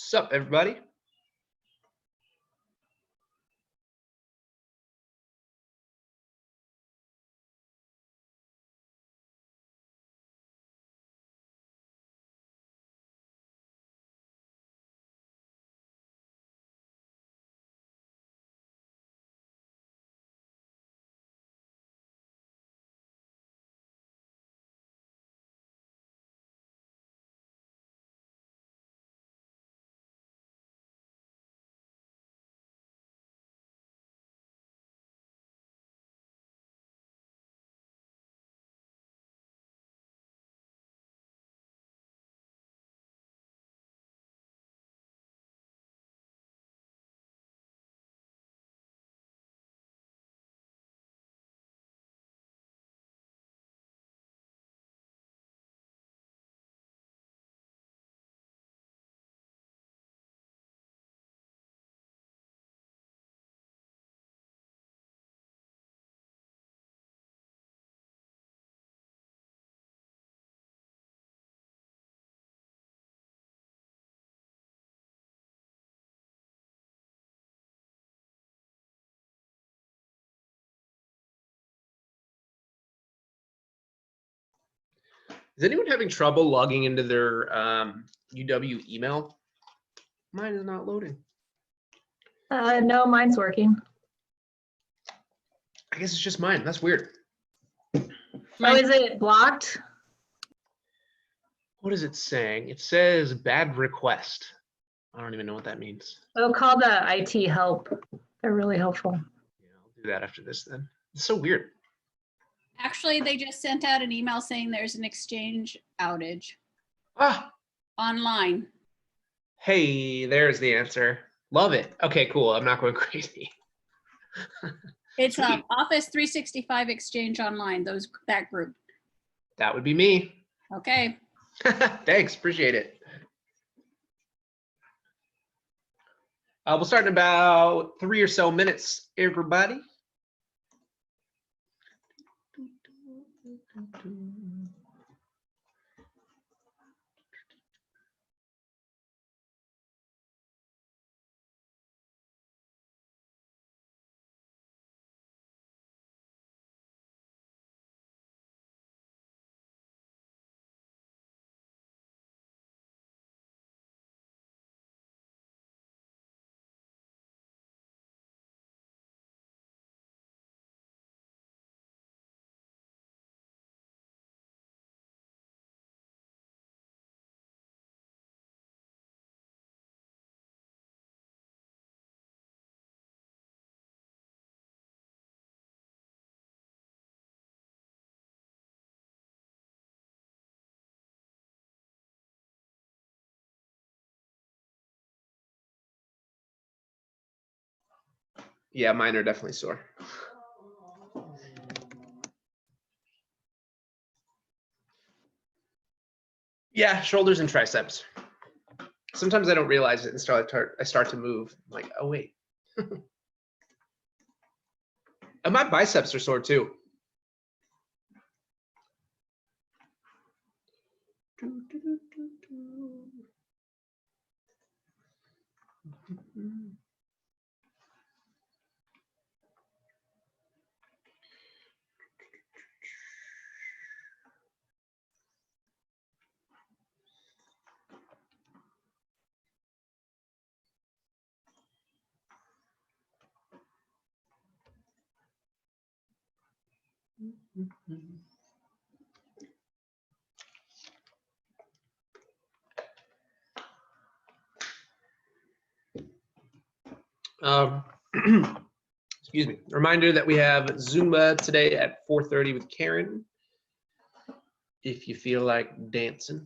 Sup, everybody? Is anyone having trouble logging into their UW email? Mine is not loading. No, mine's working. I guess it's just mine. That's weird. Oh, is it blocked? What is it saying? It says bad request. I don't even know what that means. Oh, call the IT help. They're really helpful. Yeah, I'll do that after this then. It's so weird. Actually, they just sent out an email saying there's an Exchange outage Ah, online. hey, there's the answer. Love it. Okay, cool. I'm not going crazy. It's Sweet. Office 365 Exchange Online, that group. That would be me. Okay. Thanks, appreciate it. We'll start in about 3 or so minutes, everybody. Yeah, mine are definitely sore. Yeah, shoulders and triceps. Sometimes I don't realize it until I start to move. I'm like, oh wait. And my biceps are sore too. Excuse me. Reminder that we have Zumba today at 4:30 with Karen. If you feel like dancing.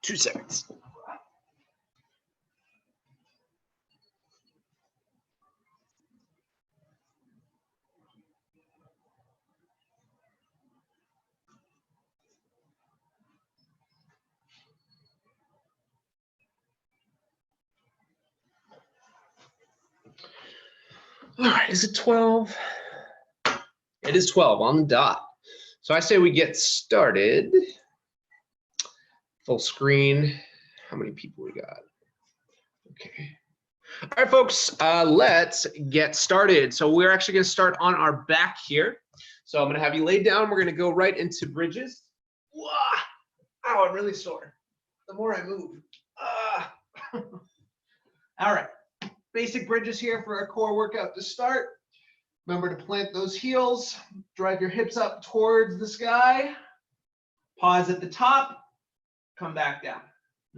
Two seconds. All right, is it 12? It is 12 on the dot. So I say we get started. Full screen. How many people we got? Okay. All right, folks, let's get started. So we're actually going to start on our back here. So I'm going to have you lay down. We're going to go right into bridges. Wah! Ow, I'm really sore. The more I move. All right. Basic bridges here for our core workout to start. Remember to plant those heels. Drive your hips up towards the sky. Pause at the top. Come back down.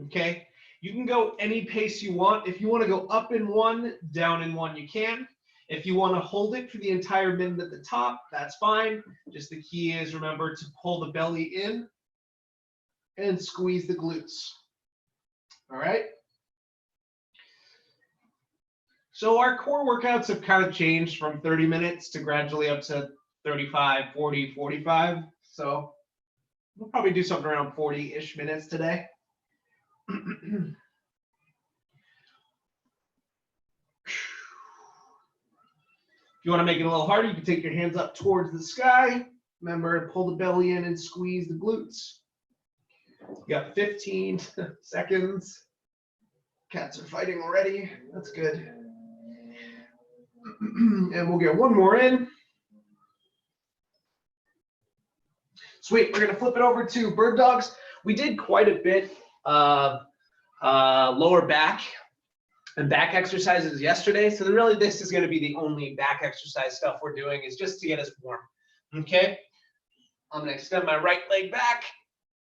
Okay? You can go any pace you want. If you want to go up in one, down in one, you can. If you want to hold it for the entire minute at the top, that's fine. Just the key is remember to pull the belly in and squeeze the glutes. All right? So our core workouts have kind of changed from 30 minutes to gradually up to 35, 40, 45. So we'll probably do something around 40-ish minutes today. If you want to make it a little harder, you can take your hands up towards the sky. Remember to pull the belly in and squeeze the glutes. You got 15 seconds. Cats are fighting already. That's good. And we'll get one more in. Sweet. We're going to flip it over to bird dogs. We did quite a bit of lower back and back exercises yesterday. So really this is going to be the only back exercise stuff we're doing is just to get us warm. Okay. I'm going to extend my right leg back,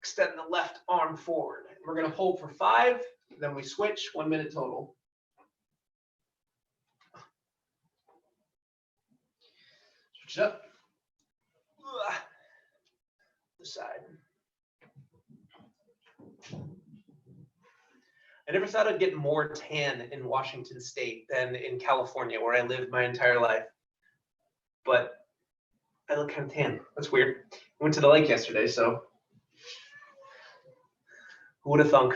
extend the left arm forward. We're going to hold for 5, then we switch, 1 minute total. Switch it up. The side. I never thought I'd get more tan in Washington State than in California, where I lived my entire life. But I look kind of tan. That's weird. I went to the lake yesterday, so who would have thunk?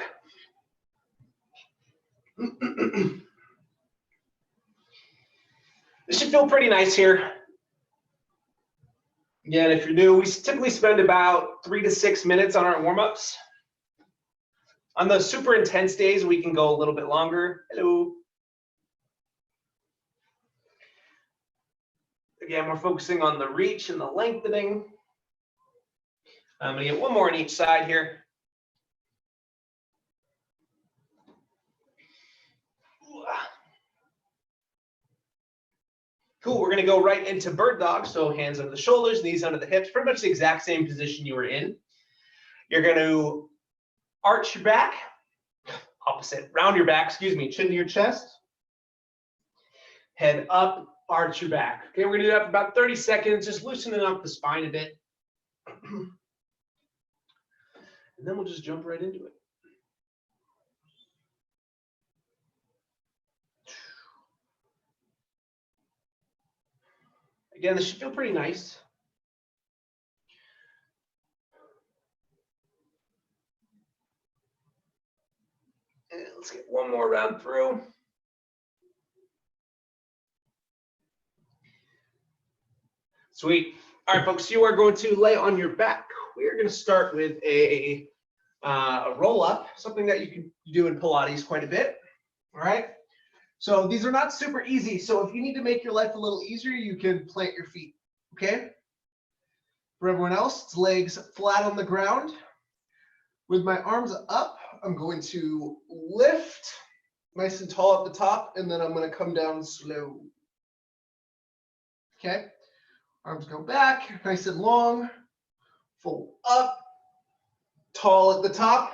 This should feel pretty nice here. Again, if you're new, we typically spend about 3 to 6 minutes on our warm-ups. On those super intense days, we can go a little bit longer. Hello. Again, we're focusing on the reach and the lengthening. I'm going to get one more on each side here. Cool, we're going to go right into bird dog. So hands under the shoulders, knees under the hips, pretty much the exact same position you were in. You're going to arch your back, opposite, round your back, excuse me, chin to your chest. Head up, arch your back. Okay, we're going to do that for about 30 seconds, just loosening up the spine a bit. And then we'll just jump right into it. Again, this should feel pretty nice. And let's get one more round through. Sweet. All right, folks, you are going to lay on your back. We are going to start with a roll up, something that you can do in Pilates quite a bit. All right. So these are not super easy. So if you need to make your life a little easier, you can plant your feet. Okay. For everyone else, it's legs flat on the ground. With my arms up, I'm going to lift nice and tall at the top, and then I'm going to come down slow. Okay. Arms go back, nice and long. Fold up, tall at the top,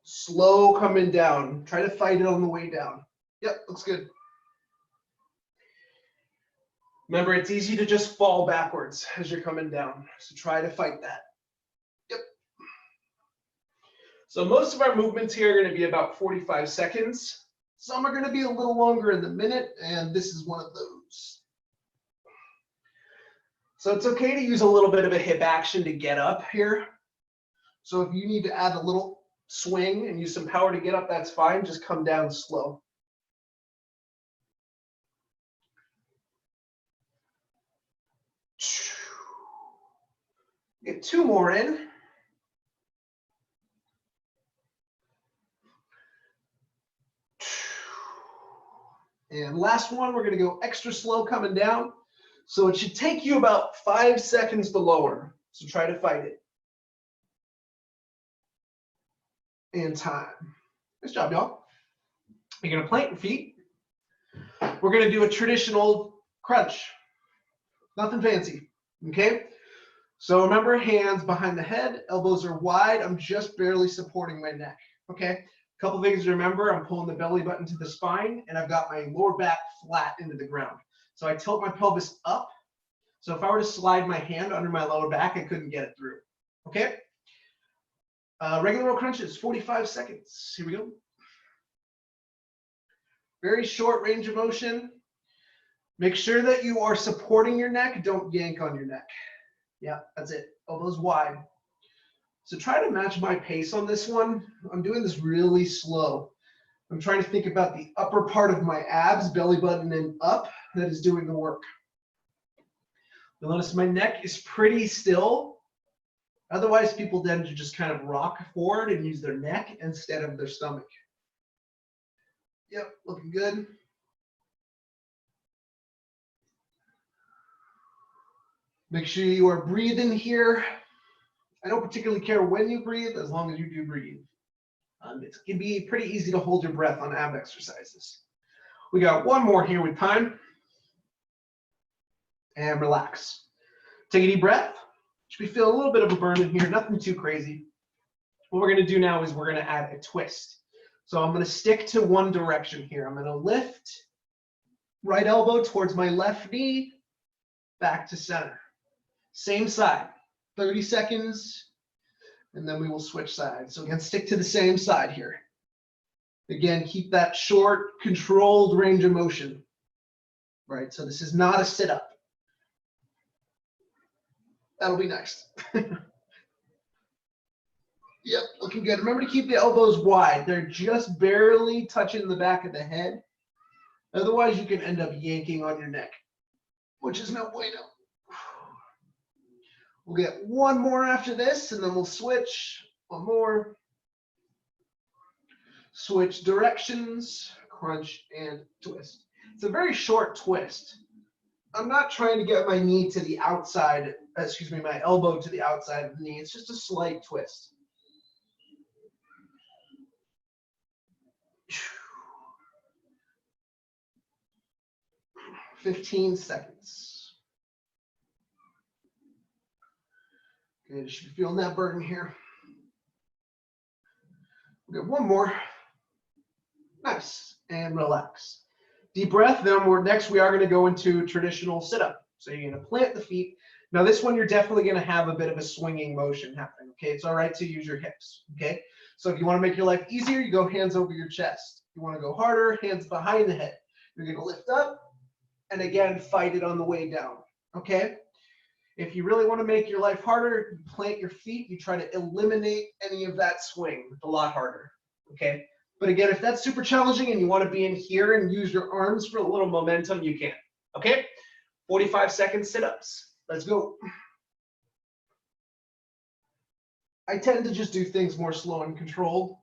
slow coming down. Try to fight it on the way down. Yep, looks good. Remember, it's easy to just fall backwards as you're coming down. So try to fight that. Yep. So most of our movements here are going to be about 45 seconds. Some are going to be a little longer in the minute, and this is one of those. So it's okay to use a little bit of a hip action to get up here. So if you need to add a little swing and use some power to get up, that's fine. Just come down slow. 2 more in. And last one, we're going to go extra slow coming down. So it should take you about 5 seconds to lower. So try to fight it. And time. Nice job, y'all. You're going to plant your feet. We're going to do a traditional crunch. Nothing fancy. Okay? So remember, hands behind the head, elbows are wide. I'm just barely supporting my neck. Okay? A couple things to remember. I'm pulling the belly button to the spine, and I've got my lower back flat into the ground. So I tilt my pelvis up. So if I were to slide my hand under my lower back, I couldn't get it through. Okay? Regular row crunches, 45 seconds. Here we go. Very short range of motion. Make sure that you are supporting your neck. Don't yank on your neck. Yeah, that's it. Elbows wide. So try to match my pace on this one. I'm doing this really slow. I'm trying to think about the upper part of my abs, belly button and up, that is doing the work. You'll notice my neck is pretty still. Otherwise, people tend to just kind of rock forward and use their neck instead of their stomach. Yep, looking good. Make sure you are breathing here. I don't particularly care when you breathe, as long as you do breathe. It can be pretty easy to hold your breath on ab exercises. We got one more here with time. And relax. Take a deep breath. Should be feeling a little bit of a burn in here, nothing too crazy. What we're going to do now is we're going to add a twist. So I'm going to stick to one direction here. I'm going to lift right elbow towards my left knee, back to center. Same side, 30 seconds, and then we will switch sides. So again, stick to the same side here. Again, keep that short, controlled range of motion. Right, so this is not a sit-up. That'll be nice. Yep, looking good. Remember to keep the elbows wide. They're just barely touching the back of the head. Otherwise, you can end up yanking on your neck, which is no bueno. We'll get one more after this, and then we'll switch. One more. Switch directions, crunch, and twist. It's a very short twist. I'm not trying to get my knee to the outside, my elbow to the outside of the knee. It's just a slight twist. 15 seconds. Good, you should be feeling that burden here. We'll get one more. Nice, and relax. Deep breath, then next we are going to go into traditional sit-up. So you're going to plant the feet. Now this one, you're definitely going to have a bit of a swinging motion happening, okay? It's all right to use your hips, okay? So if you want to make your life easier, you go hands over your chest. If you want to go harder, hands behind the head. You're going to lift up, and again, fight it on the way down, okay? If you really want to make your life harder, you plant your feet, you try to eliminate any of that swing. It's a lot harder, okay? But again, if that's super challenging and you want to be in here and use your arms for a little momentum, you can, okay? 45-second sit-ups. Let's go. I tend to just do things more slow and controlled.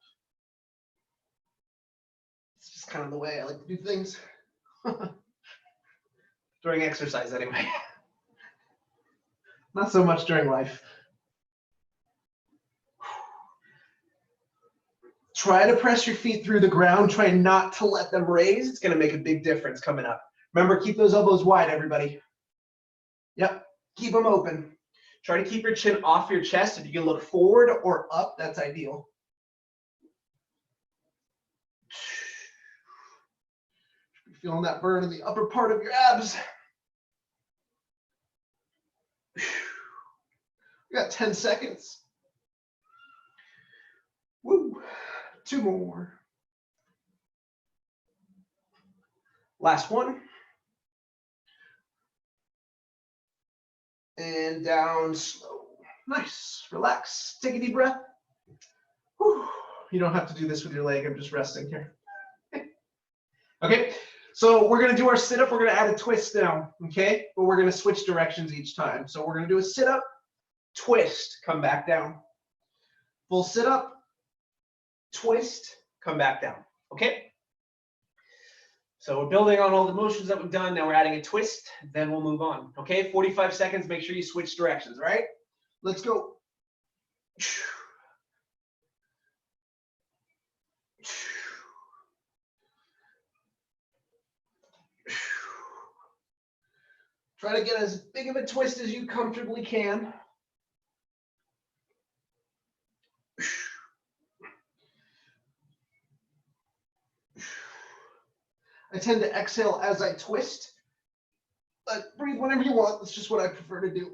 It's just kind of the way I like to do things. During exercise, anyway. Not so much during life. Try to press your feet through the ground. Try not to let them raise. It's going to make a big difference coming up. Remember, keep those elbows wide, everybody. Yep, keep them open. Try to keep your chin off your chest. If you can look forward or up, that's ideal. Should be feeling that burn in the upper part of your abs. We got 10 seconds. Woo. 2 more. Last one. And down slow. Nice. Relax. Take a deep breath. Whew. You don't have to do this with your leg. I'm just resting here. Okay. So we're going to do our sit-up. We're going to add a twist now. Okay. But we're going to switch directions each time. So we're going to do a sit-up. twist, come back down. Full sit up, twist, come back down. Okay? So we're building on all the motions that we've done. Now we're adding a twist, then we'll move on. Okay? 45 seconds. Make sure you switch directions, all right? Let's go. Try to get as big of a twist as you comfortably can. I tend to exhale as I twist, but breathe whenever you want. That's just what I prefer to do.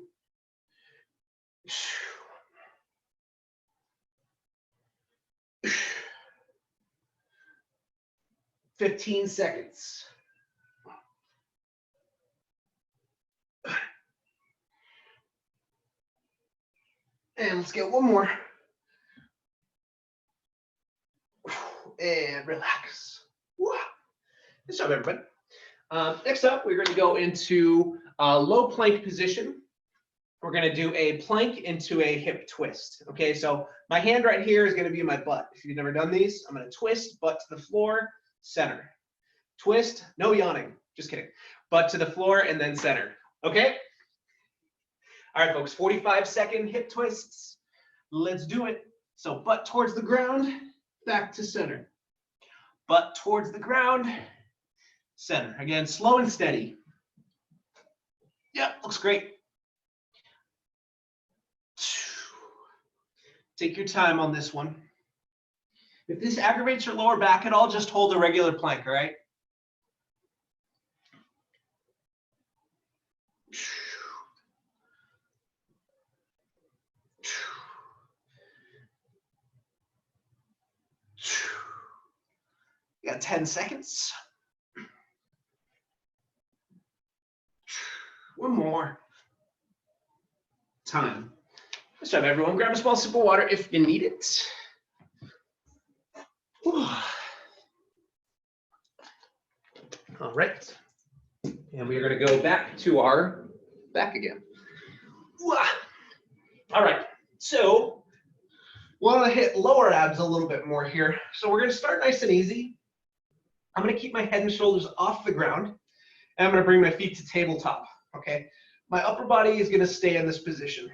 15 seconds. And let's get one more. And relax. Good job, everybody. Next up, we're going to go into a low plank position. We're going to do a plank into a hip twist. Okay, so my hand right here is going to be in my butt. If you've never done these, I'm going to twist, butt to the floor, center. Twist, no yawning, just kidding. Butt to the floor and then center. Okay? All right, folks, 45-second hip twists. Let's do it. So butt towards the ground, back to center. Butt towards the ground, center. Again, slow and steady. Yep, looks great. Take your time on this one. If this aggravates your lower back at all, just hold a regular plank, all right? You got 10 seconds. One more. Time. Good job, everyone. Grab a small sip of water if you need it. Whew. All right. And we are going to go back to our back again. All right. So we want to hit lower abs a little bit more here. So we're going to start nice and easy. I'm going to keep my head and shoulders off the ground, and I'm going to bring my feet to tabletop. Okay. My upper body is going to stay in this position.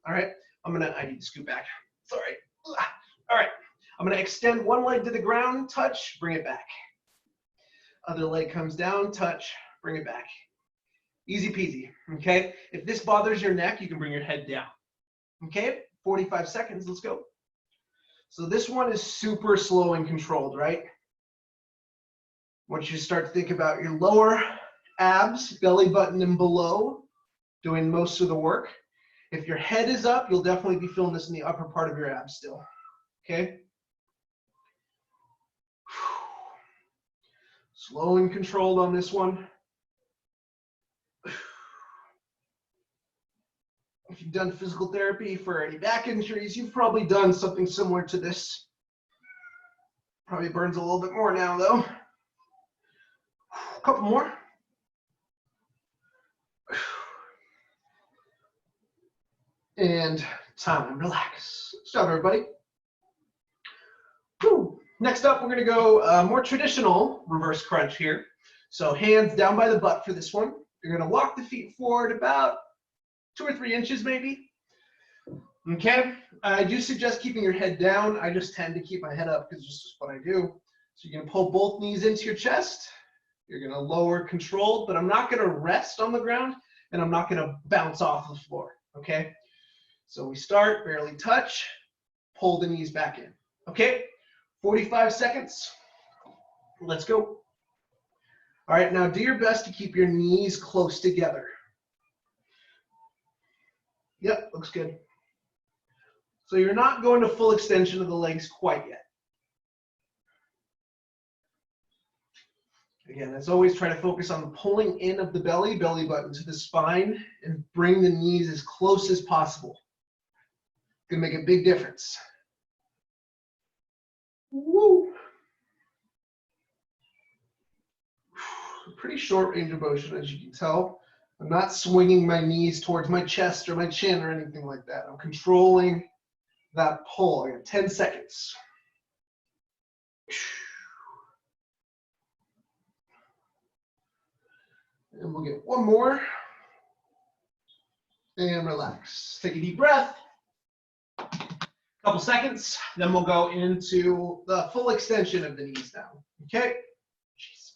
All right. I need to scoot back. Sorry. All right. I'm going to extend one leg to the ground, touch, bring it back. Other leg comes down, touch, bring it back. Easy peasy. Okay. If this bothers your neck, you can bring your head down. Okay. 45 seconds. Let's go. So this one is super slow and controlled, right? I want you to start to think about your lower abs, belly button and below, doing most of the work. If your head is up, you'll definitely be feeling this in the upper part of your abs still. Okay? Slow and controlled on this one. If you've done physical therapy for any back injuries, you've probably done something similar to this. Probably burns a little bit more now, though. A couple more. And time, relax. Good job, everybody. Whew. Next up, we're going to go more traditional reverse crunch here. So hands down by the butt for this one. You're going to walk the feet forward about 2 or 3 inches maybe. Okay. I do suggest keeping your head down. I just tend to keep my head up because it's just what I do. So you're going to pull both knees into your chest. You're going to lower controlled, but I'm not going to rest on the ground and I'm not going to bounce off the floor. Okay. So we start, barely touch, pull the knees back in. Okay. 45 seconds. Let's go. All right, now do your best to keep your knees close together. Yep, looks good. So you're not going to full extension of the legs quite yet. Again, as always, try to focus on the pulling in of the belly button to the spine, and bring the knees as close as possible. Gonna make a big difference. Woo! Pretty short range of motion, as you can tell. I'm not swinging my knees towards my chest or my chin or anything like that. I'm controlling that pull. I got 10 seconds. And we'll get one more. And relax. Take a deep breath. Couple seconds. Then we'll go into the full extension of the knees now. Okay? Jeez.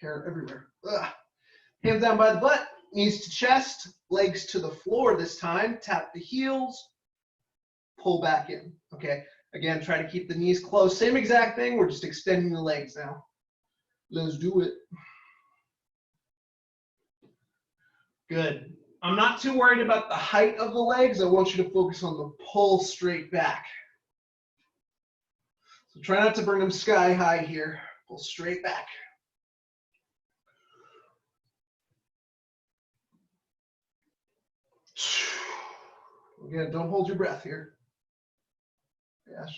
Hair everywhere. Ugh. Hands down by the butt. Knees to chest. Legs to the floor this time. Tap the heels. Pull back in. Okay? Again, try to keep the knees close. Same exact thing. We're just extending the legs now. Let's do it. Good. I'm not too worried about the height of the legs. I want you to focus on the pull straight back. So try not to bring them sky high here. Pull straight back. Again, don't hold your breath here. Yes.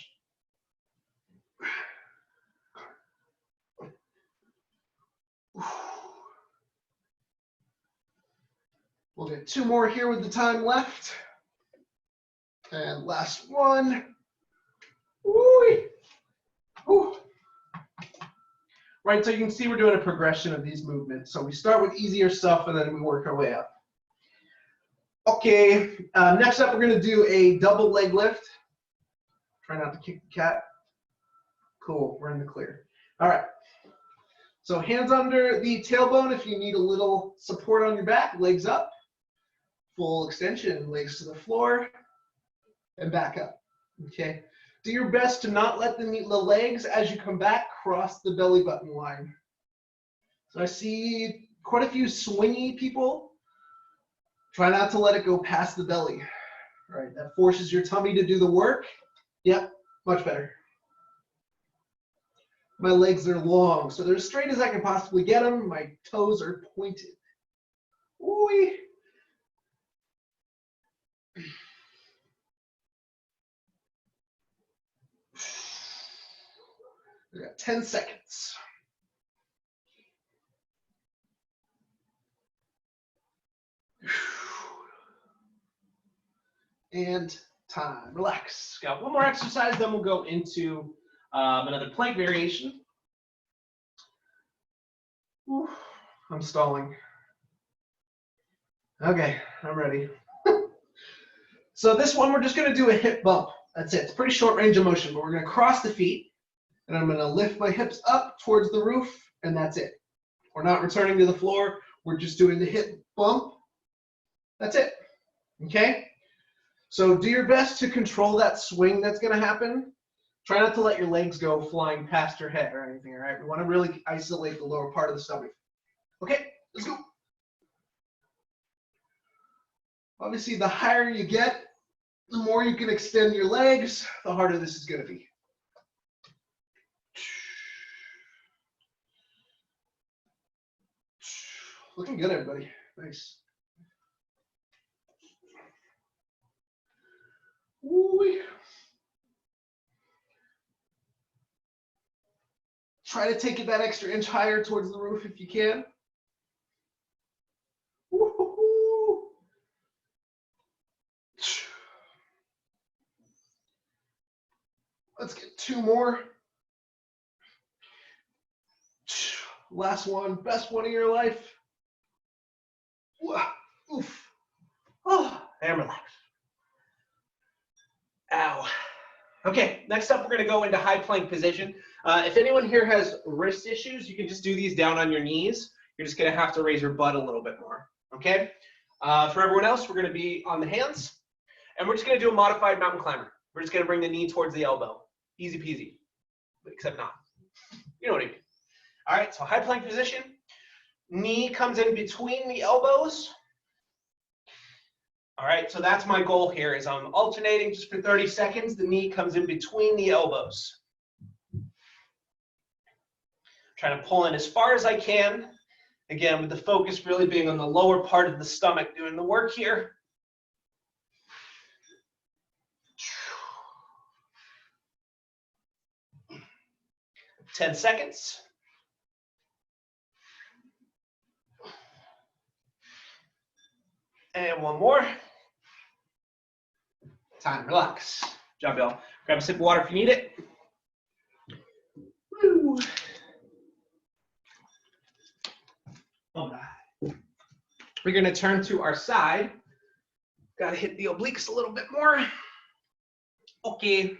We'll get two more here with the time left. And last one. Woo-wee. Woo. Right, so you can see we're doing a progression of these movements. So we start with easier stuff and then we work our way up. Okay, next up we're going to do a double leg lift. Try not to kick the cat. Cool, we're in the clear. All right. So hands under the tailbone if you need a little support on your back, legs up. Full extension, legs to the floor, and back up. Okay. Do your best to not let the legs, as you come back, cross the belly button line. So I see quite a few swingy people. Try not to let it go past the belly. All right, that forces your tummy to do the work. Yep, much better. My legs are long, so they're as straight as I can possibly get them. My toes are pointed. Ooh-wee. We got 10 seconds. And time. Relax. Got one more exercise, then we'll go into another plank variation. Whew, I'm stalling. Okay, I'm ready. So this one, we're just going to do a hip bump. That's it. It's pretty short range of motion, but we're going to cross the feet, and I'm going to lift my hips up towards the roof, and that's it. We're not returning to the floor. We're just doing the hip bump. That's it. Okay? So do your best to control that swing that's going to happen. Try not to let your legs go flying past your head or anything, all right? We want to really isolate the lower part of the stomach. Okay, let's go. Obviously, the higher you get, the more you can extend your legs, the harder this is going to be. Looking good, everybody. Nice. Woo-wee. Try to take it that extra inch higher towards the roof if you can. Woo-hoo-hoo. Let's get two more. Last one, best one of your life. Oof. Oh, and relax. Ow. Okay, next up, we're going to go into high plank position. If anyone here has wrist issues, you can just do these down on your knees. You're just going to have to raise your butt a little bit more. Okay? For everyone else, we're going to be on the hands, and we're just going to do a modified mountain climber. We're just going to bring the knee towards the elbow. Easy peasy, except not. You know what I mean. All right, so high plank position. Knee comes in between the elbows. All right, so that's my goal here is I'm alternating just for 30 seconds. The knee comes in between the elbows. Trying to pull in as far as I can. Again, with the focus really being on the lower part of the stomach doing the work here. 10 seconds. And one more. Time, relax. Good job, y'all. Grab a sip of water if you need it. Woo. All right. We're gonna turn to our side. Gotta hit the obliques a little bit more. Okay.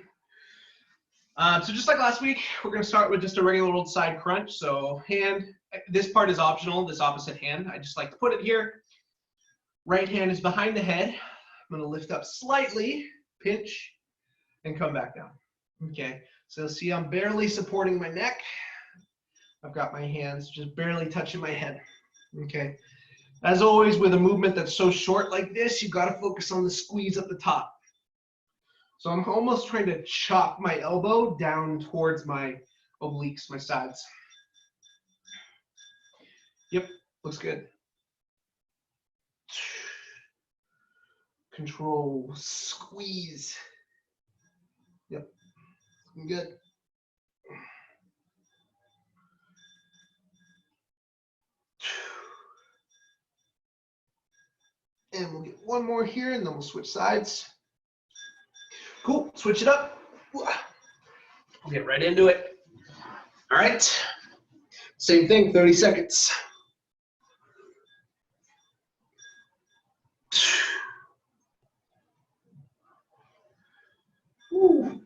So just like last week, we're gonna start with just a regular old side crunch. So hand, this part is optional, this opposite hand. I just like to put it here. Right hand is behind the head. I'm gonna lift up slightly, pinch, and come back down. Okay, so see I'm barely supporting my neck. I've got my hands just barely touching my head. Okay, as always with a movement that's so short like this, you gotta focus on the squeeze at the top. So I'm almost trying to chop my elbow down towards my obliques, my sides. Yep, looks good. Control, squeeze. Yep, looking good. And we'll get one more here and then we'll switch sides. Cool, switch it up. We'll get right into it. All right, same thing, 30 seconds. Woo.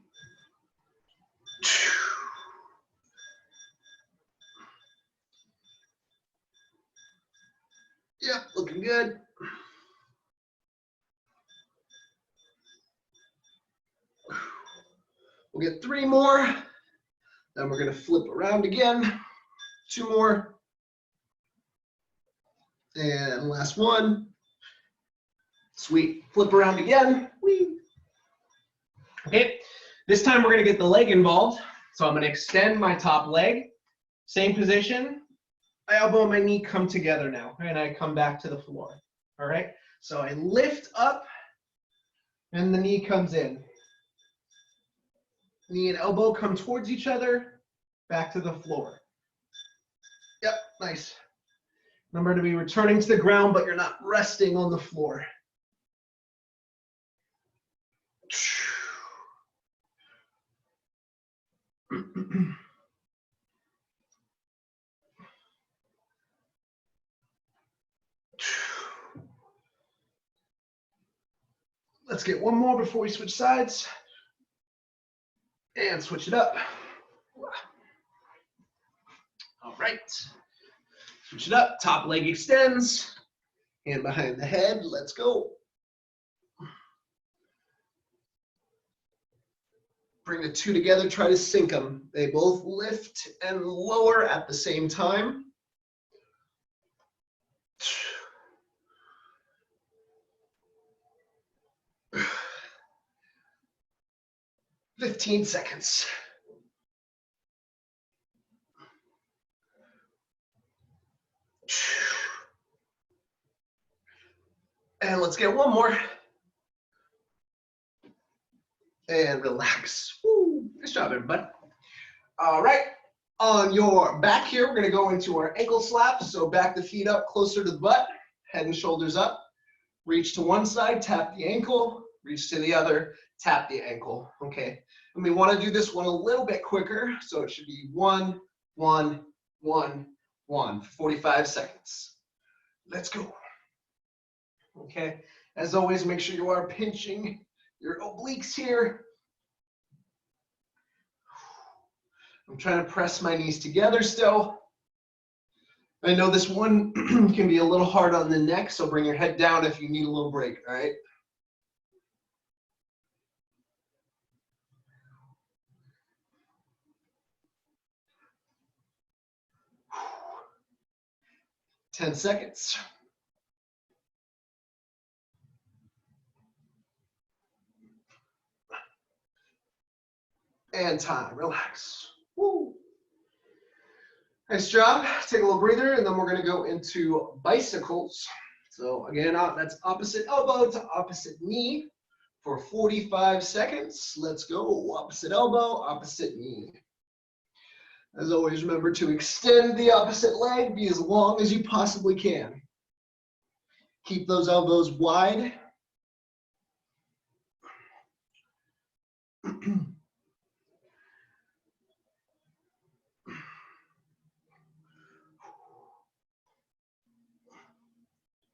Yep, looking good. We'll get 3 more. Then we're going to flip around again. 2 more. And last one. Sweet. Flip around again. Whee. Okay. This time we're going to get the leg involved. So I'm going to extend my top leg. Same position. My elbow and my knee come together now. And I come back to the floor. All right. So I lift up and the knee comes in. Knee and elbow come towards each other, back to the floor. Yep, nice. Remember to be returning to the ground, but you're not resting on the floor. Let's get one more before we switch sides. And switch it up. All right. Switch it up. Top leg extends. Hand behind the head. Let's go. Bring the 2 together. Try to sync them. They both lift and lower at the same time. "15 seconds. And let's get one more. And relax. Woo. Nice job, everybody. All right. On your back here, we're going to go into our ankle slaps. So back the feet up closer to the butt, head and shoulders up. Reach to one side, tap the ankle. Reach to the other, tap the ankle. Okay. And we want to do this one a little bit quicker. So it should be 1, 1, 1, 1 for 45 seconds. Let's go. Okay. As always, make sure you are pinching your obliques here. I'm trying to press my knees together still. I know this one can be a little hard on the neck, so bring your head down if you need a little break, all right? Ten seconds. And time, relax. Woo. Nice job. Take a little breather, and then we're gonna go into bicycles. So again, that's opposite elbow to opposite knee for 45 seconds. Let's go. Opposite elbow, opposite knee. As always, remember to extend the opposite leg, be as long as you possibly can. Keep those elbows wide.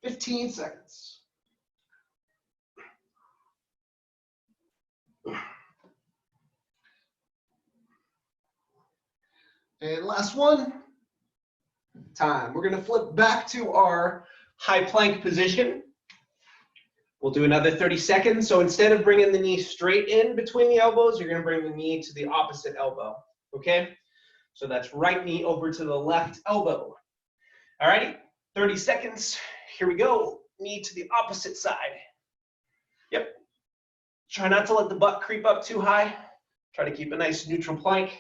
15 seconds. And last one. Time. We're going to flip back to our high plank position. We'll do another 30 seconds. So instead of bringing the knee straight in between the elbows, you're going to bring the knee to the opposite elbow. Okay? So that's right knee over to the left elbow. All righty, 30 seconds. Here we go. Knee to the opposite side. Yep. Try not to let the butt creep up too high. Try to keep a nice neutral plank.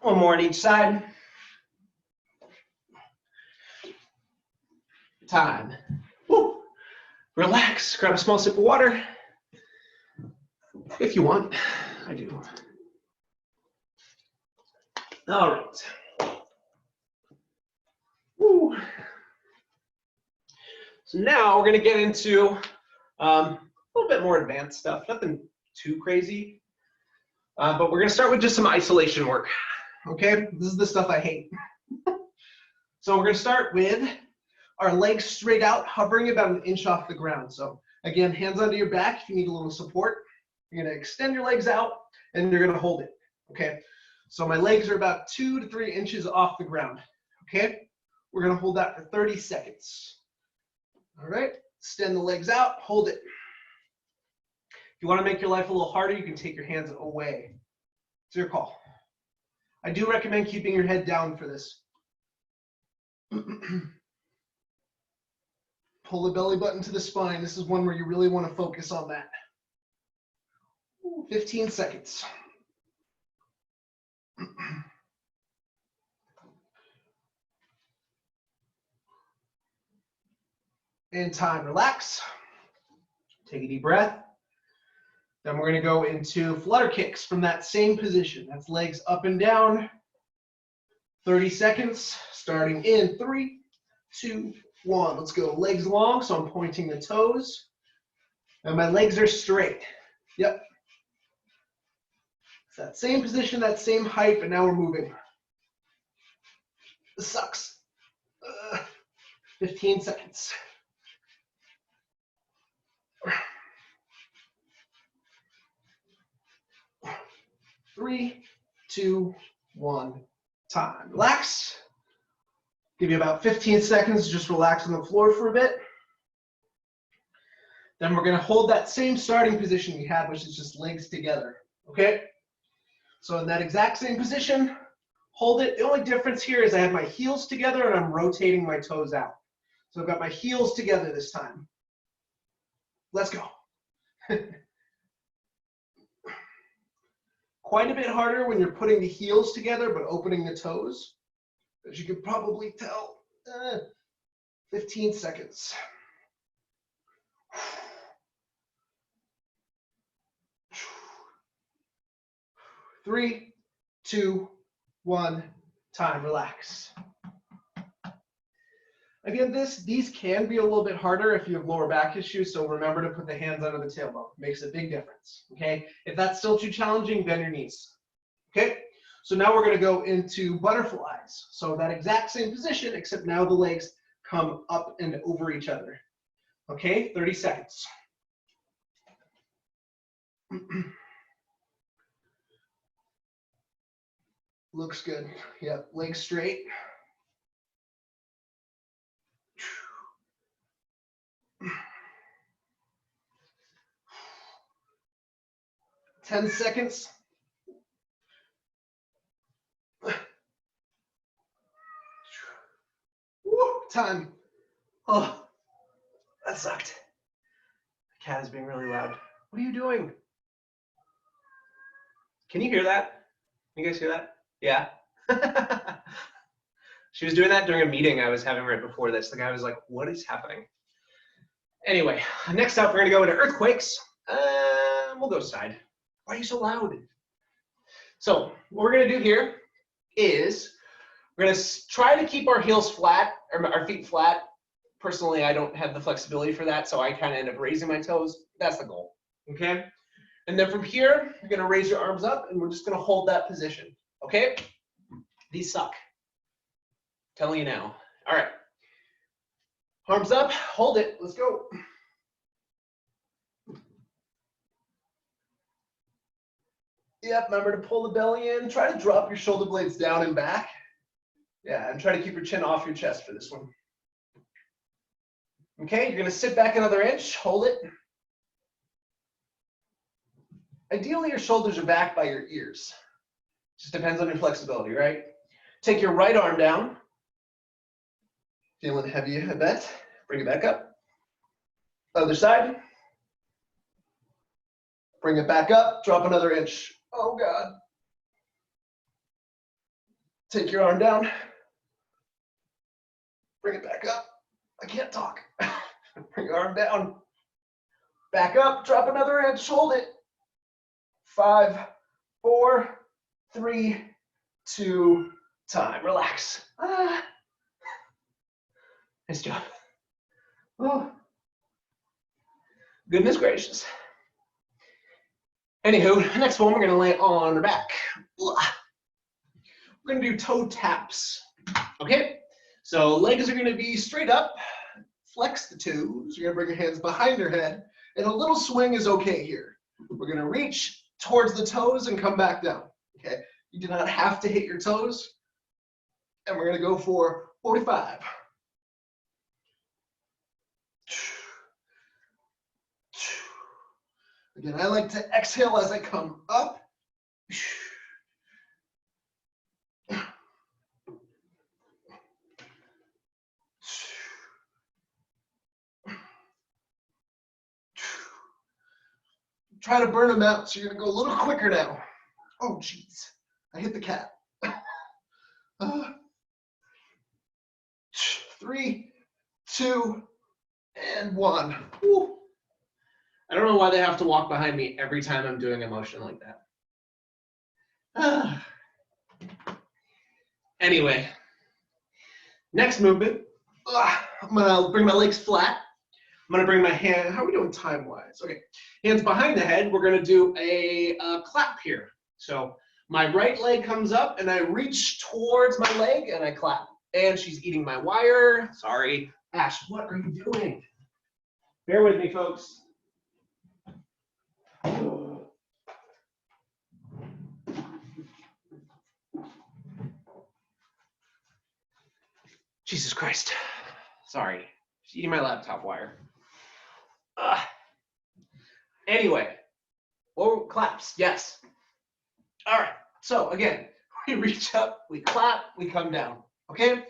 One more on each side. Time. Woo. Relax. Grab a small sip of water. If you want. I do. All right. Woo. So now we're going to get into a little bit more advanced stuff. Nothing too crazy. But we're going to start with just some isolation work. Okay? This is the stuff I hate. So we're going to start with our legs straight out, hovering about an inch off the ground. So again, hands onto your back if you need a little support. You're going to extend your legs out, and you're going to hold it. Okay? So my legs are about 2 to 3 inches off the ground. Okay? We're going to hold that for 30 seconds. All right? Extend the legs out, hold it. If you want to make your life a little harder, you can take your hands away. It's your call. I do recommend keeping your head down for this. Pull the belly button to the spine. This is one where you really want to focus on that. 15 seconds. And time. Relax. Take a deep breath. Then we're going to go into flutter kicks from that same position. That's legs up and down. 30 seconds, starting in 3, 2, 1. Let's go. Legs long, so I'm pointing the toes. And my legs are straight. Yep. It's that same position, that same height, but now we're moving. This sucks. 15 seconds. 3, 2, 1. Time. Relax. Give you about 15 seconds to just relax on the floor for a bit. Then we're going to hold that same starting position we had, which is just legs together. Okay? So in that exact same position, hold it. The only difference here is I have my heels together and I'm rotating my toes out. So I've got my heels together this time. Let's go. Quite a bit harder when you're putting the heels together but opening the toes. As you can probably tell. 15 seconds. 3, 2, 1. Time. Relax. Again, these can be a little bit harder if you have lower back issues, so remember to put the hands under the tailbone. Makes a big difference, okay? If that's still too challenging, bend your knees, okay? So now we're gonna go into butterflies. So that exact same position, except now the legs come up and over each other. Okay, 30 seconds. Looks good. Yep, legs straight. 10 seconds. Woo, time. Oh, that sucked. The cat is being really loud. What are you doing? Can you hear that? Can you guys hear that? Yeah. She was doing that during a meeting I was having right before this. The guy was like, what is happening? Anyway, next up, we're gonna go into earthquakes. We'll go side. Why are you so loud? So what we're gonna do here is we're gonna try to keep our heels flat, or our feet flat. Personally, I don't have the flexibility for that, so I kind of end up raising my toes. That's the goal, okay? And then from here, you're gonna raise your arms up, and we're just gonna hold that position, okay? These suck. Telling you now. All right. Arms up, hold it, let's go. Yep, remember to pull the belly in. Try to drop your shoulder blades down and back. Yeah, and try to keep your chin off your chest for this one. Okay, you're gonna sit back another inch, hold it. Ideally, your shoulders are back by your ears. Just depends on your flexibility, right? Take your right arm down. Feeling heavy, I bet. Bring it back up. Other side. Bring it back up, drop another inch. Oh God. Take your arm down. Bring it back up. I can't talk. Bring your arm down. Back up, drop another inch, hold it. 5, 4, 3, 2, time. Relax. Nice job. Oh. Goodness gracious. Anywho, next one, we're gonna lay on our back. We're gonna do toe taps. Okay? So legs are gonna be straight up. Flex the toes. You're gonna bring your hands behind your head. And a little swing is okay here. We're gonna reach towards the toes and come back down. Okay? You do not have to hit your toes. And we're gonna go for 45. Again, I like to exhale as I come up. Try to burn them out, so you're gonna go a little quicker now. Oh, jeez, I hit the cat. 3, 2, and 1. Woo. I don't know why they have to walk behind me every time I'm doing a motion like that. Anyway, next movement. I'm gonna bring my legs flat. I'm gonna bring my hand. How are we doing time-wise? Okay, hands behind the head. We're gonna do a clap here. So my right leg comes up, and I reach towards my leg, and I clap. And she's eating my wire. Sorry, Ash. What are you doing? Bear with me, folks. Jesus Christ. Sorry. She's eating my laptop wire. Anyway. Oh, claps. Yes. All right. So again, we reach up, we clap, we come down. Okay?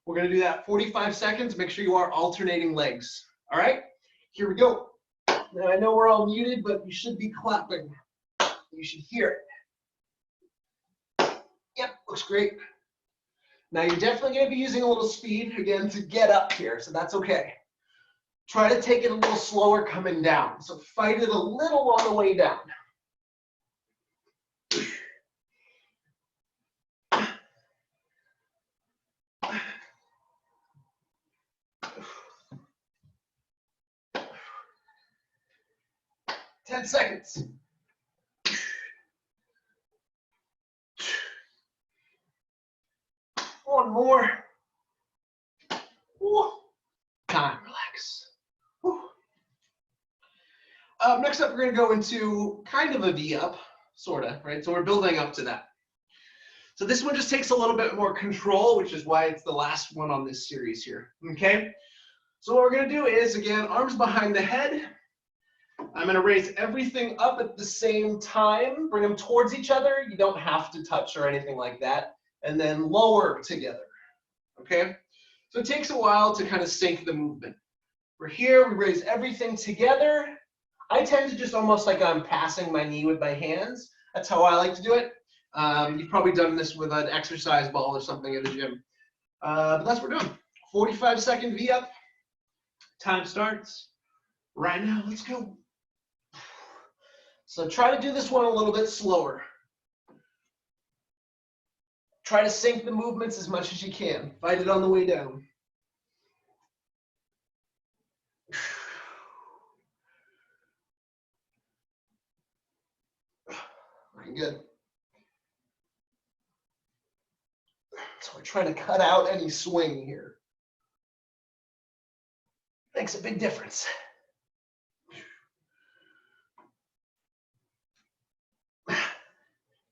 We're going to do that 45 seconds. Make sure you are alternating legs. All right? Here we go. Now, I know we're all muted, but you should be clapping. You should hear it. Yep, looks great. Now, you're definitely going to be using a little speed, again, to get up here, so that's okay. Try to take it a little slower coming down. So fight it a little on the way down. Ten seconds. One more. Woo. Time, relax. Woo. Next up, we're going to go into kind of a V-up, sort of, right? So we're building up to that. So this one just takes a little bit more control, which is why it's the last one on this series here, okay? So what we're going to do is, again, arms behind the head. I'm going to raise everything up at the same time, bring them towards each other. You don't have to touch or anything like that. And then lower together, okay? So it takes a while to kind of sync the movement. We're here, we raise everything together. I tend to just almost like I'm passing my knee with my hands. That's how I like to do it. You've probably done this with an exercise ball or something at a gym. But that's what we're doing. 45-second V up. Time starts Right now, let's go. So try to do this one a little bit slower. Try to sync the movements as much as you can. Fight it on the way down. Looking good. So we're trying to cut out any swing here. Makes a big difference.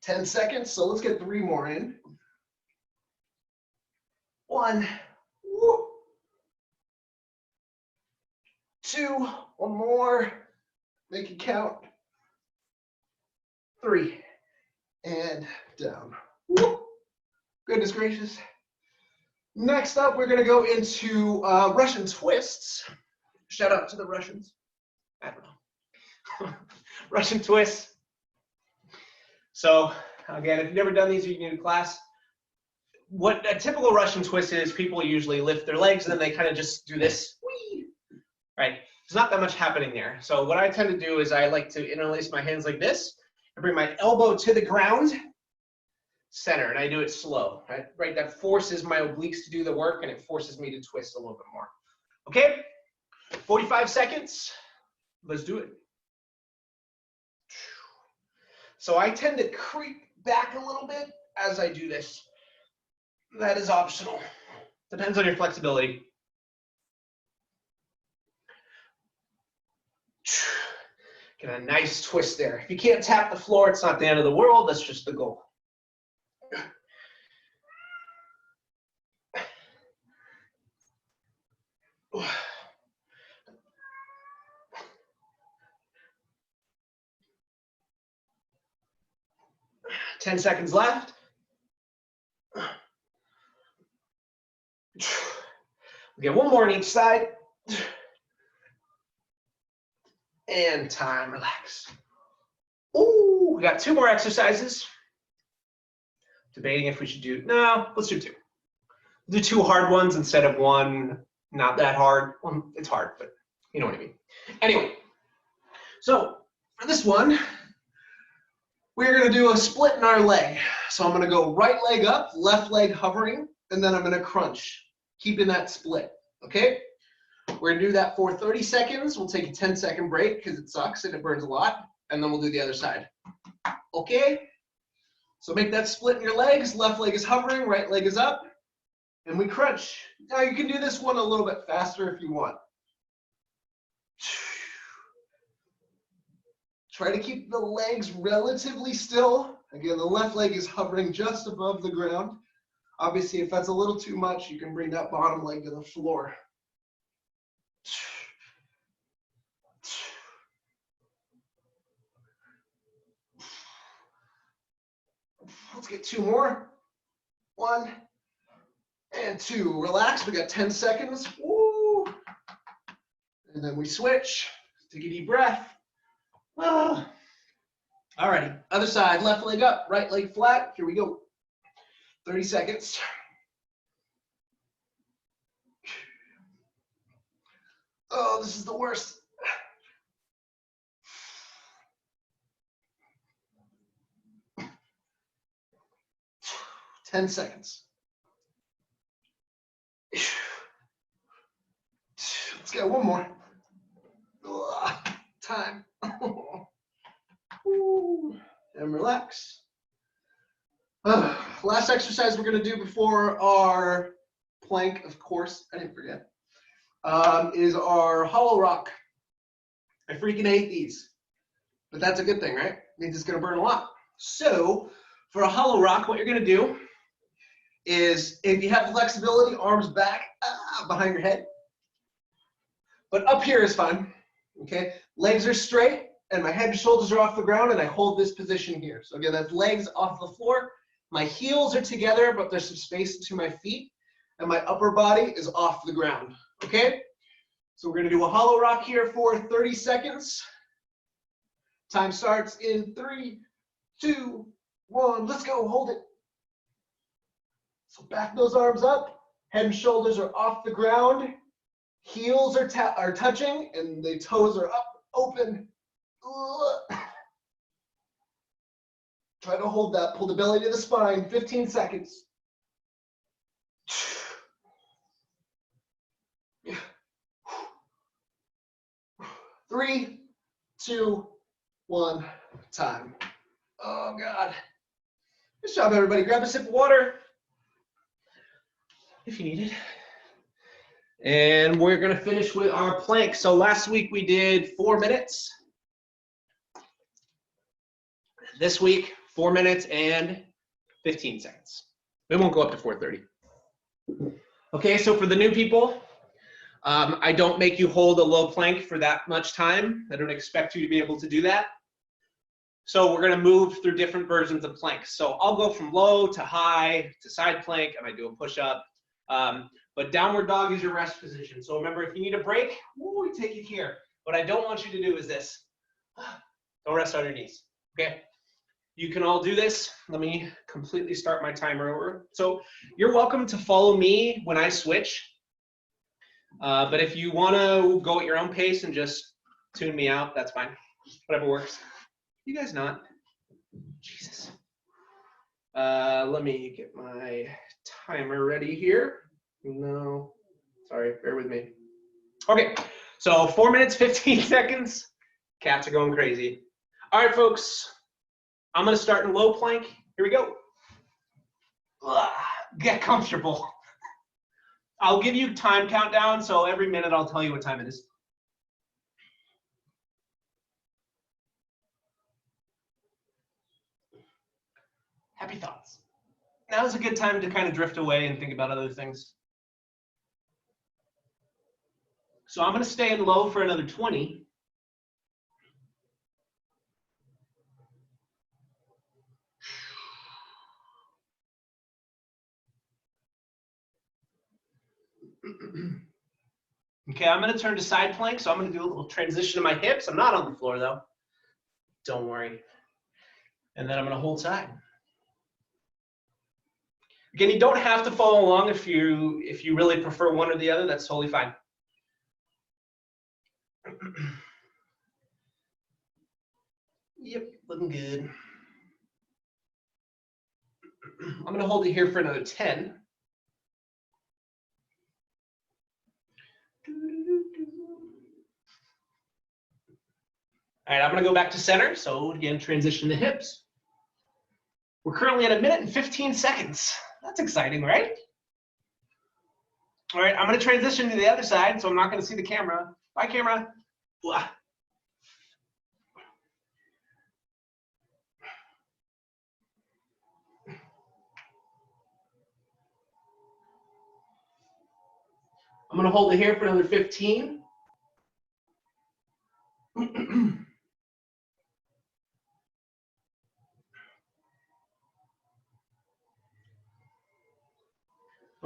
10 seconds, so let's get 3 more in. 1, woo. 2, 1 more, make it count. 3, and down. Woo. Goodness gracious. Next up, we're gonna go into Russian twists. Shout out to the Russians. I don't know. Russian twists. So again, if you've never done these, you can do class. What a typical Russian twist is, people usually lift their legs and then they kind of just do this. Whee! Right? There's not that much happening there. So what I tend to do is I like to interlace my hands like this and bring my elbow to the ground, center, and I do it slow. Right? That forces my obliques to do the work and it forces me to twist a little bit more. Okay? 45 seconds. Let's do it. So I tend to creep back a little bit as I do this. That is optional. Depends on your flexibility. Get a nice twist there. If you can't tap the floor, it's not the end of the world. That's just the goal. Ten seconds left. We get 1 more on each side. And time, relax. Ooh, we got 2 more exercises. Debating if we should do, no, let's do 2. Do 2 hard ones instead of 1 not that hard. Well, it's hard, but you know what I mean. Anyway, so for this one, we're gonna do a split in our leg. So I'm gonna go right leg up, left leg hovering, and then I'm gonna crunch, keeping that split, okay? We're gonna do that for 30 seconds. We'll take a 10-second break because it sucks and it burns a lot, and then we'll do the other side. Okay? So make that split in your legs. Left leg is hovering, right leg is up, and we crunch. Now you can do this one a little bit faster if you want. Try to keep the legs relatively still. Again, the left leg is hovering just above the ground. Obviously, if that's a little too much, you can bring that bottom leg to the floor. Let's get 2 more. 1 and 2. Relax. We got 10 seconds. Woo. And then we switch. Take a deep breath. All righty. Other side. Left leg up, right leg flat. Here we go. 30 seconds. Oh, this is the worst. 10 seconds. Let's get 1 more. Time. And relax. Last exercise we're going to do before our plank, of course, I didn't forget, is our hollow rock. I freaking hate these, but that's a good thing, right? It means it's going to burn a lot. So for a hollow rock, what you're going to do is, if you have flexibility, arms back behind your head, but up here is fine. Okay, legs are straight and my head and shoulders are off the ground, and I hold this position here. So again, that's legs off the floor. My heels are together, but there's some space to my feet, and my upper body is off the ground. Okay, so we're going to do a hollow rock here for 30 seconds. Time starts in 3, 2, 1. Let's go. Hold it. So back those arms up. Head and shoulders are off the ground. Heels are touching and the toes are up, open. Ugh. Try to hold that, pull the belly to the spine, 15 seconds. 3, 2, 1, time. Oh God. Good job, everybody. Grab a sip of water if you need it. And we're gonna finish with our plank. So last week we did 4 minutes. This week, 4 minutes and 15 seconds. We won't go up to 4:30. Okay, so for the new people, I don't make you hold a low plank for that much time. I don't expect you to be able to do that. So we're gonna move through different versions of planks. So I'll go from low to high to side plank. I might do a push-up. But downward dog is your rest position. So remember, if you need a break, we take it here. What I don't want you to do is this. Don't rest on your knees, okay? You can all do this. Let me completely start my timer over. So you're welcome to follow me when I switch. But if you want to go at your own pace and just tune me out, that's fine. Whatever works. You guys not. Jesus. Let me get my timer ready here. No, sorry, bear with me. Okay, so 4 minutes, 15 seconds. Cats are going crazy. All right, folks. I'm gonna start in low plank. Here we go. Get comfortable. I'll give you time countdown, so every minute I'll tell you what time it is. Happy thoughts. Now's a good time to kind of drift away and think about other things. So I'm gonna stay in low for another 20. Okay, I'm gonna turn to side plank, so I'm gonna do a little transition to my hips. I'm not on the floor though. Don't worry. And then I'm gonna hold side. Again, you don't have to follow along if you really prefer one or the other, that's totally fine. Yep, looking good. I'm gonna hold it here for another 10. All right, I'm gonna go back to center. So again, transition the hips. We're currently at 1 minute and 15 seconds. That's exciting, right? All right, I'm gonna transition to the other side, so I'm not gonna see the camera. Bye, camera. Blah. I'm gonna hold it here for another 15.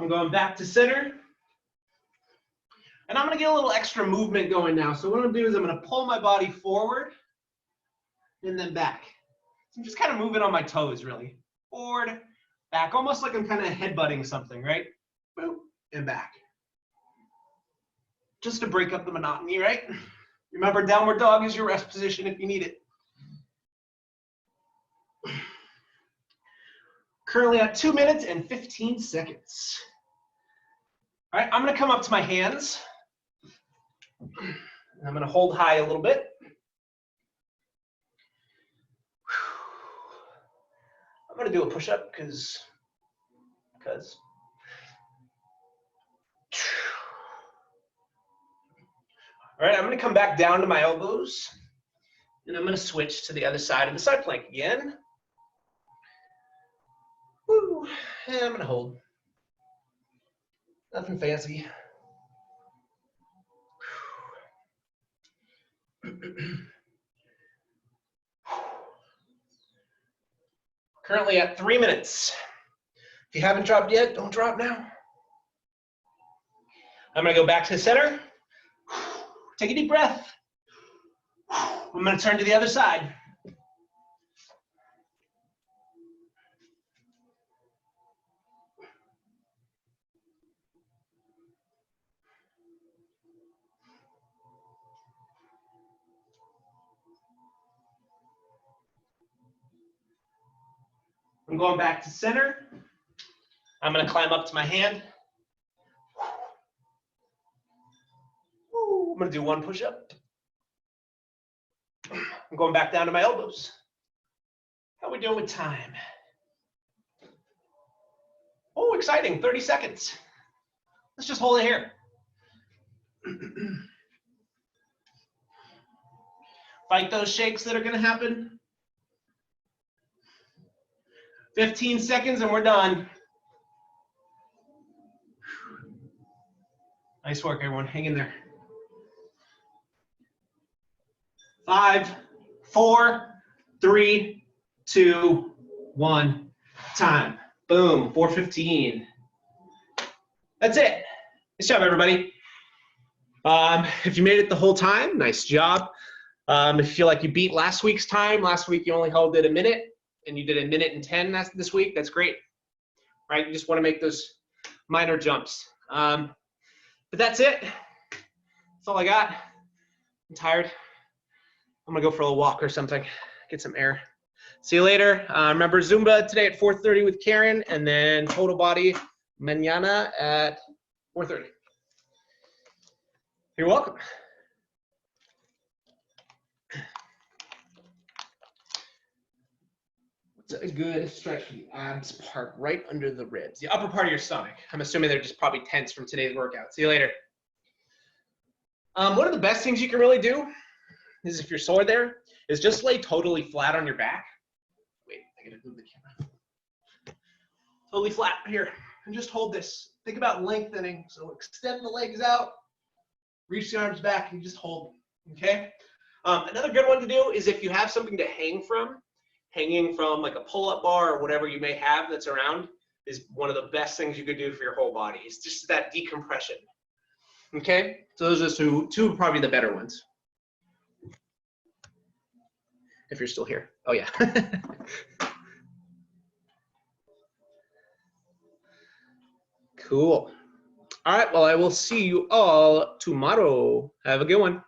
I'm going back to center. And I'm gonna get a little extra movement going now. So what I'm gonna do is I'm gonna pull my body forward and then back. So I'm just kind of moving on my toes, really. Forward, back, almost like I'm kind of headbutting something, right? Boop, and back. Just to break up the monotony, right? Remember, downward dog is your rest position if you need it. Currently at 2 minutes and 15 seconds. All right, I'm gonna come up to my hands. I'm gonna hold high a little bit. I'm gonna do a push-up because. All right, I'm gonna come back down to my elbows, and I'm gonna switch to the other side of the side plank again. Woo. And I'm gonna hold. Nothing fancy. Currently at 3 minutes. If you haven't dropped yet, don't drop now. I'm gonna go back to the center. Take a deep breath. I'm gonna turn to the other side. I'm going back to center. I'm going to climb up to my hand. Woo, I'm going to do one push-up. I'm going back down to my elbows. How we doing with time? Oh, exciting, 30 seconds. Let's just hold it here. Fight those shakes that are going to happen. 15 seconds and we're done. Nice work, everyone. Hang in there. 5, 4, 3, 2, 1. Time. Boom. 4:15. That's it. Nice job, everybody. If you made it the whole time, nice job. If you feel like you beat last week's time, last week you only held it a minute, and you did 1:10 this week, that's great. Right? You just want to make those minor jumps. But that's it. That's all I got. I'm tired. I'm gonna go for a little walk or something, get some air. See you later. Remember Zumba today at 4:30 with Karen, and then total body mañana at 4:30. You're welcome. What's a good stretch for the abs part right under the ribs? The upper part of your stomach. I'm assuming they're just probably tense from today's workout. See you later. One of the best things you can really do is, if you're sore there, is just lay totally flat on your back. Wait, I gotta move the camera. Totally flat here, and just hold this. Think about lengthening, so extend the legs out, reach the arms back, and just hold them, okay? Another good one to do is if you have something to hang from, hanging from like a pull-up bar or whatever you may have that's around is one of the best things you could do for your whole body. It's just that decompression, okay? So those are two probably the better ones. If you're still here. Oh, yeah. Cool. All right, well, I will see you all tomorrow. Have a good one.